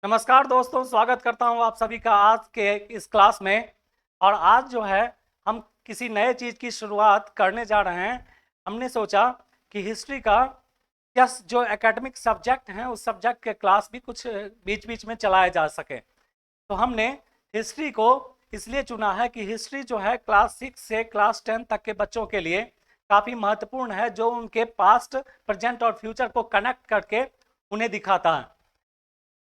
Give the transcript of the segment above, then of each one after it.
नमस्कार दोस्तों, स्वागत करता हूं आप सभी का आज के इस क्लास में। और आज जो है हम किसी नए चीज़ की शुरुआत करने जा रहे हैं। हमने सोचा कि हिस्ट्री का यस जो एकेडमिक सब्जेक्ट हैं उस सब्जेक्ट के क्लास भी कुछ बीच बीच में चलाए जा सके। तो हमने हिस्ट्री को इसलिए चुना है कि हिस्ट्री जो है क्लास 6 से क्लास 10 तक के बच्चों के लिए काफ़ी महत्वपूर्ण है, जो उनके पास्ट, प्रेजेंट और फ्यूचर को कनेक्ट करके उन्हें दिखाता है।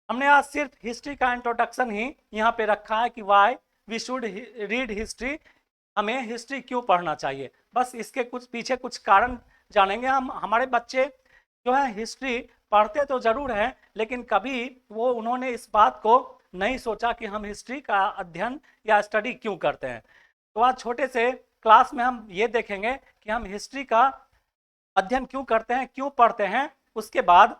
हमने आज सिर्फ हिस्ट्री का इंट्रोडक्शन ही यहाँ पे रखा है कि why we should read history, हमें हिस्ट्री क्यों पढ़ना चाहिए। बस इसके कुछ पीछे कुछ कारण जानेंगे हम। हमारे बच्चे जो है हिस्ट्री पढ़ते तो ज़रूर हैं, लेकिन कभी वो उन्होंने इस बात को नहीं सोचा कि हम हिस्ट्री का अध्ययन या स्टडी क्यों करते हैं। तो आज छोटे से क्लास में हम ये देखेंगे कि हम हिस्ट्री का अध्ययन क्यों करते हैं, क्यों पढ़ते हैं। उसके बाद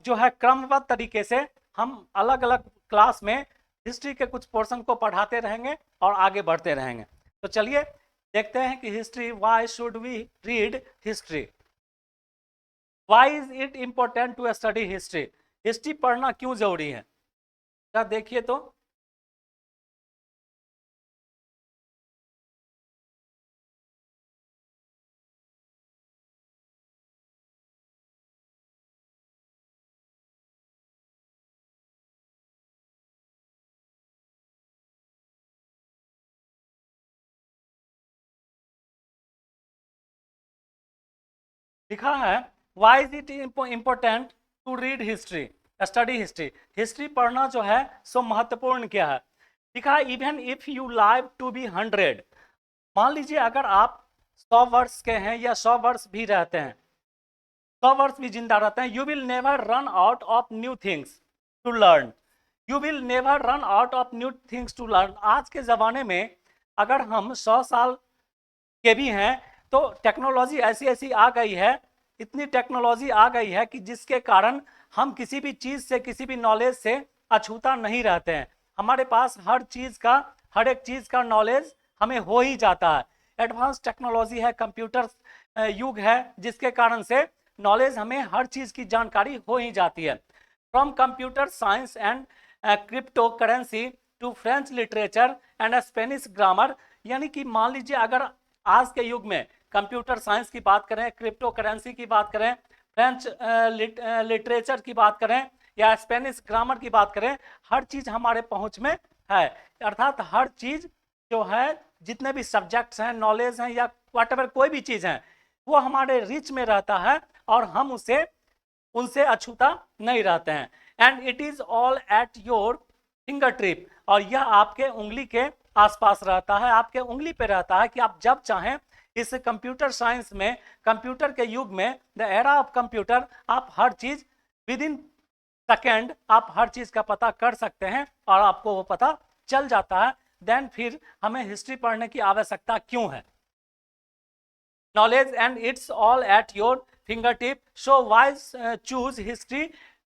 जो है क्रमबद्ध तरीके से हम अलग अलग क्लास में हिस्ट्री के कुछ पोर्शन को पढ़ाते रहेंगे और आगे बढ़ते रहेंगे। तो चलिए देखते हैं कि history, why should we read history, why is it important to study history. History पढ़ना क्यों जरूरी है, क्या देखिए तो। लिखा है why is it important to read history, study history. History पढ़ना जो है सो महत्वपूर्ण क्या है। लिखा है even if you live to be 100, मान लीजिए अगर आप 100 वर्ष के हैं या 100 वर्ष भी रहते हैं, 100 वर्ष भी जिंदा रहते हैं, you will never run out of new things to learn. You will never run out of new things to learn. आज के ज़माने में अगर हम 100 साल के भी हैं तो टेक्नोलॉजी ऐसी ऐसी आ गई है, इतनी टेक्नोलॉजी आ गई है कि जिसके कारण हम किसी भी चीज़ से, किसी भी नॉलेज से अछूता नहीं रहते हैं। हमारे पास हर चीज़ का, हर एक चीज़ का नॉलेज हमें हो ही जाता है। एडवांस टेक्नोलॉजी है, कंप्यूटर युग है, जिसके कारण से नॉलेज हमें हर चीज़ की जानकारी हो ही जाती है। From computer science and cryptocurrency to French literature and Spanish grammar. यानी कि मान लीजिए अगर आज के युग में कंप्यूटर साइंस की बात करें, क्रिप्टो करेंसी की बात करें, फ्रेंच लिटरेचर की बात करें या स्पेनिश ग्रामर की बात करें, हर चीज़ हमारे पहुंच में है। अर्थात हर चीज़ जो है, जितने भी सब्जेक्ट्स हैं, नॉलेज हैं या व्हाटएवर कोई भी चीज़ है, वो हमारे रीच में रहता है और हम उनसे अछूता नहीं रहते हैं। And it is all at your finger tip, और यह आपके उंगली के आसपास रहता है, आपके उंगली पे रहता है कि आप जब चाहें इस कंप्यूटर साइंस में, कंप्यूटर के युग में, द एरा ऑफ कंप्यूटर, आप हर चीज़ विद इन सेकेंड आप हर चीज़ का पता कर सकते हैं और आपको वो पता चल जाता है। देन फिर हमें हिस्ट्री पढ़ने की आवश्यकता क्यों है। Knowledge and it's all at your fingertip, so wise choose history.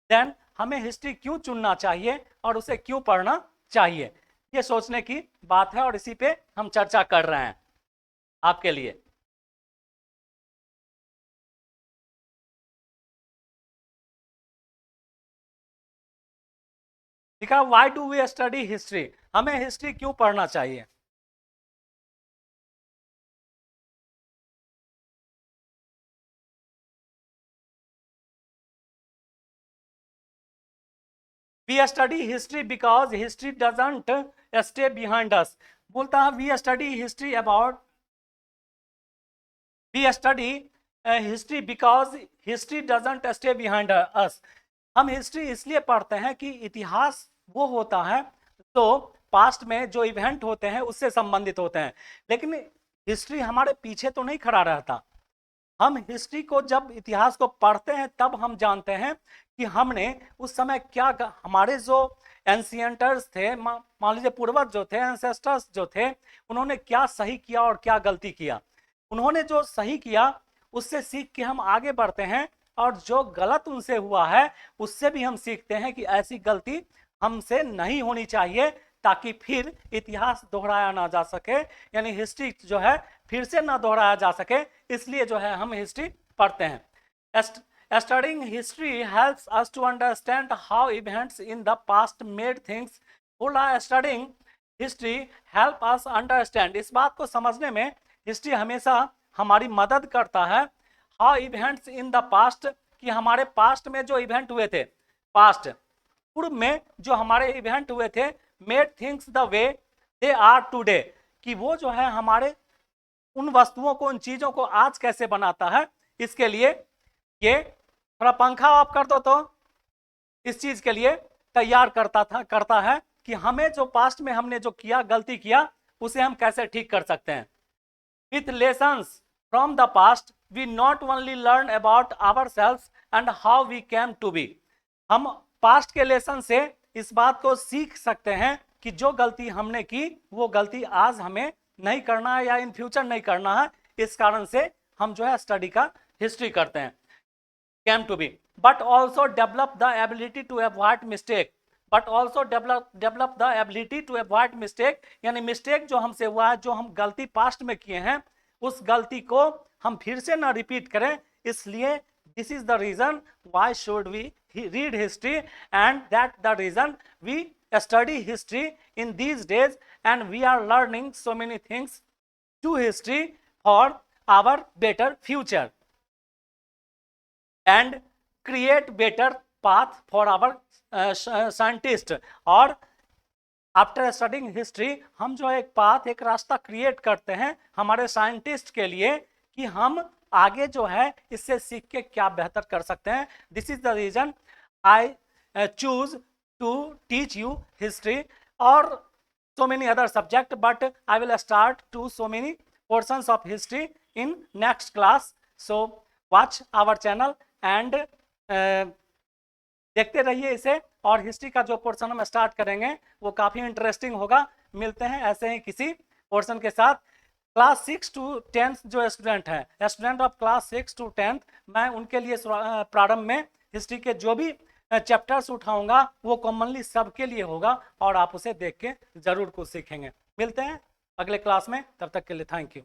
Then हमें हिस्ट्री क्यों चुनना चाहिए और उसे क्यों पढ़ना चाहिए, ये सोचने की बात है और इसी पे हम चर्चा कर रहे हैं आपके लिए। लिखा why do we study history, हमें हिस्ट्री क्यों पढ़ना चाहिए। We study history because history doesn't stay behind us. बोलता है we study history about, we study history because history doesn't stay behind us. हम हिस्ट्री इसलिए पढ़ते हैं कि इतिहास वो होता है तो पास्ट में जो इवेंट होते हैं उससे संबंधित होते हैं, लेकिन हिस्ट्री हमारे पीछे तो नहीं खड़ा रहता। हम हिस्ट्री को, जब इतिहास को पढ़ते हैं तब हम जानते हैं कि हमने उस समय क्या, हमारे जो एंशियंटर्स थे, मान लीजिए पूर्वज जो थे, एंसेस्टर्स जो थे, उन्होंने क्या सही किया और क्या गलती किया। उन्होंने जो सही किया उससे सीख के हम आगे बढ़ते हैं, और जो गलत उनसे हुआ है उससे भी हम सीखते हैं कि ऐसी गलती हमसे नहीं होनी चाहिए, ताकि फिर इतिहास दोहराया ना जा सके, यानी हिस्ट्री जो है फिर से ना दोहराया जा सके। इसलिए जो है हम हिस्ट्री पढ़ते हैं। Studying history helps us to understand how events in the past made things. बोला studying history help us understand, इस बात को समझने में हिस्ट्री हमेशा हमारी मदद करता है. how events in the past, कि हमारे पास्ट में जो इवेंट हुए थे, पास्ट पूर्व में जो हमारे इवेंट हुए थे, made things the way they are today, कि वो जो है हमारे उन वस्तुओं को, उन चीजों को आज कैसे बनाता है. इसके लिए ये थोड़ा पंखा ऑफ कर दो, तो इस चीज के लिए तैयार करता है कि हमें जो पास्ट में हमने जो किया, गलती किया, उसे हम कैसे ठीक कर सकते हैं. With lessons from the past we not only learn about ourselves and how we came to be. हम पास्ट के लेसन से इस बात को सीख सकते हैं कि जो गलती हमने की, वो गलती आज हमें नहीं करना है या इन फ्यूचर नहीं करना है. इस कारण से हम जो है स्टडी का हिस्ट्री करते हैं. Came to be, but also develop the ability to avoid mistake. But also develop the ability to avoid mistake, यानी मिस्टेक जो हमसे हुआ है, जो हम गलती पास्ट में किए हैं, उस गलती को हम फिर से ना रिपीट करें. इसलिए this is the reason why should we read history, and that the reason we study history in these days, and we are learning so many things to history for our better future and create better path for our scientist. और after studying history हम जो एक path, एक रास्ता create करते हैं हमारे scientist के लिए कि हम आगे जो है इससे सीख के क्या बेहतर कर सकते हैं. This is the reason I choose to teach you history और so many other subject, but I will start to so many portions of history in next class. So watch our channel and देखते रहिए इसे. और history का जो portion हम start करेंगे वो काफ़ी इंटरेस्टिंग होगा. मिलते हैं ऐसे ही किसी पोर्शन के साथ. क्लास 6 to 10 जो स्टूडेंट हैं, स्टूडेंट ऑफ क्लास 6 to 10, मैं उनके लिए प्रारंभ में हिस्ट्री के जो भी चैप्टर्स उठाऊंगा वो कॉमनली सबके लिए होगा और आप उसे देख के जरूर कुछ सीखेंगे. मिलते हैं अगले क्लास में, तब तक के लिए थैंक यू.